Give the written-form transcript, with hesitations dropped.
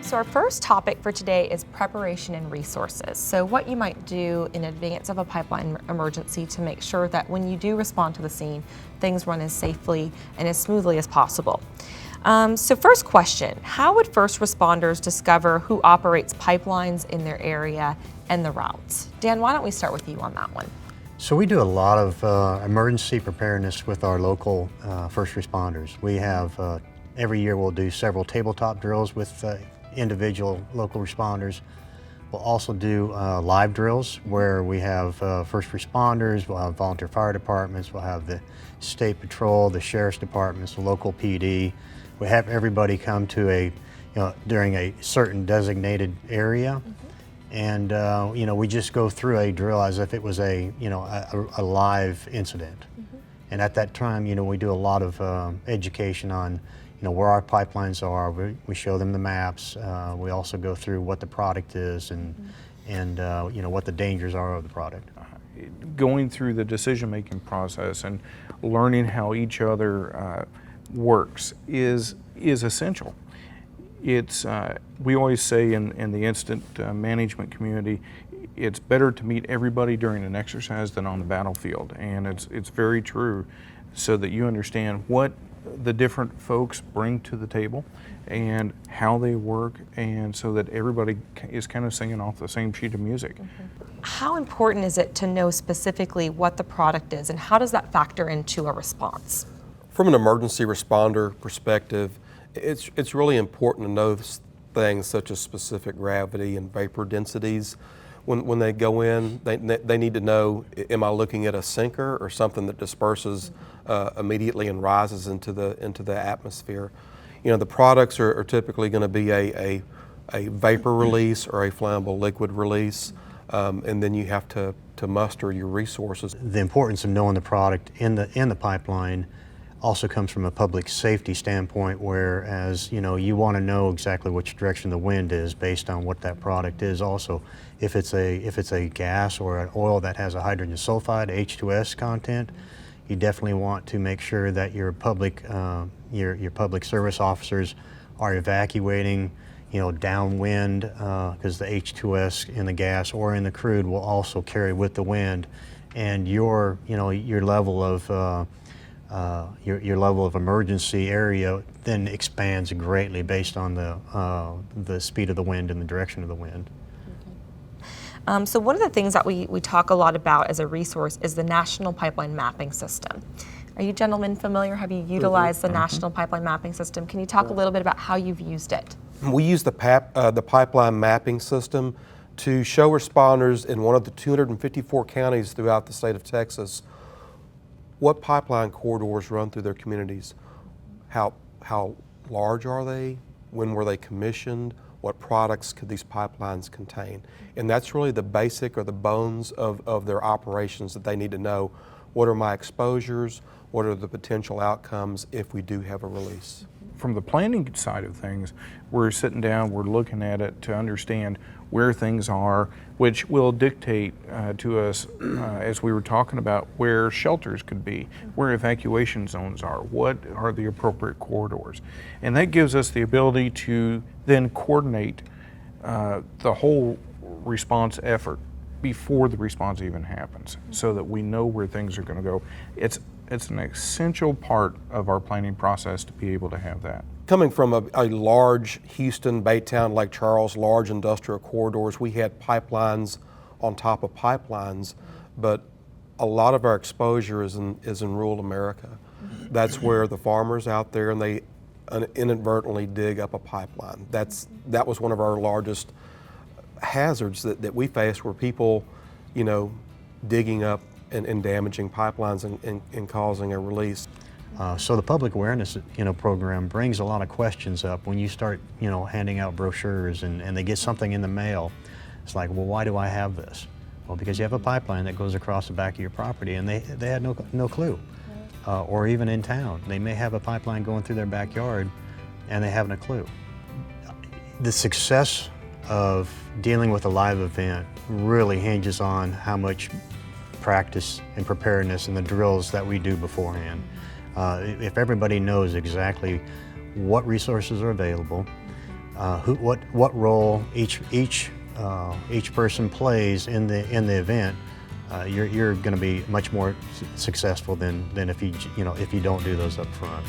So our first topic for today is preparation and resources. So what you might do in advance of a pipeline emergency to make sure that when you do respond to the scene, things run as safely and as smoothly as possible. So first question, how would first responders discover who operates pipelines in their area and the routes? Dan, why don't we start with you on that one? So we do a lot of emergency preparedness with our local first responders. We have, every year we'll do several tabletop drills with individual local responders. We'll also do live drills where we have first responders, we'll have volunteer fire departments, we'll have the state patrol, the sheriff's departments, the local PD. We have everybody come to during a certain designated area. And we just go through a drill as if it was a live incident. And at that time, we do a lot of education on where our pipelines are. We show them the maps. We also go through what the product is and what the dangers are of the product. Going through the decision-making process and learning how each other works is essential. It's we always say in the incident management community, it's better to meet everybody during an exercise than on the battlefield, and it's very true, so that you understand what the different folks bring to the table and how they work, and so that everybody is kind of singing off the same sheet of music. How important is it to know specifically what the product is, and how does that factor into a response? From an emergency responder perspective, it's really important to know things such as specific gravity and vapor densities. When they go in, they need to know, am I looking at a sinker or something that disperses immediately and rises into the atmosphere? The products are typically going to be a vapor release or a flammable liquid release, and then you have to muster your resources. The importance of knowing the product in the pipeline also comes from a public safety standpoint, whereas you want to know exactly which direction the wind is based on what that product is. Also, if it's a gas or an oil that has a hydrogen sulfide (H2S) content, you definitely want to make sure that your public service officers are evacuating downwind, because the H2S in the gas or in the crude will also carry with the wind, and your level of your level of emergency area then expands greatly based on the speed of the wind and the direction of the wind. So one of the things that we talk a lot about as a resource is the National Pipeline Mapping System. Are you gentlemen familiar? Have you utilized the National Pipeline Mapping System? Can you talk a little bit about how you've used it? We use the pipeline mapping system to show responders in one of the 254 counties throughout the state of Texas what pipeline corridors run through their communities. How large are they? When were they commissioned? What products could these pipelines contain? And that's really the basic or the bones of their operations that they need to know. What are my exposures? What are the potential outcomes if we do have a release? From the planning side of things, we're sitting down, we're looking at it to understand where things are, which will dictate to us, as we were talking about, where shelters could be, where evacuation zones are, what are the appropriate corridors. And that gives us the ability to then coordinate the whole response effort before the response even happens, so that we know where things are going to go. It's an essential part of our planning process to be able to have that. Coming from a large Houston, Baytown, Lake Charles, large industrial corridors, we had pipelines on top of pipelines, but a lot of our exposure is in rural America. That's where the farmers out there, and they inadvertently dig up a pipeline. That was one of our largest hazards that we faced, were people, digging up and damaging pipelines and causing a release. So the public awareness program brings a lot of questions up when you start handing out brochures and they get something in the mail. It's like, well, why do I have this? Well, because you have a pipeline that goes across the back of your property, and they had no clue. Or even in town, they may have a pipeline going through their backyard and they haven't a clue. The success of dealing with a live event really hinges on how much practice and preparedness and the drills that we do beforehand. If everybody knows exactly what resources are available, what role each person plays in the event, you're going to be much more successful than if you don't do those up front.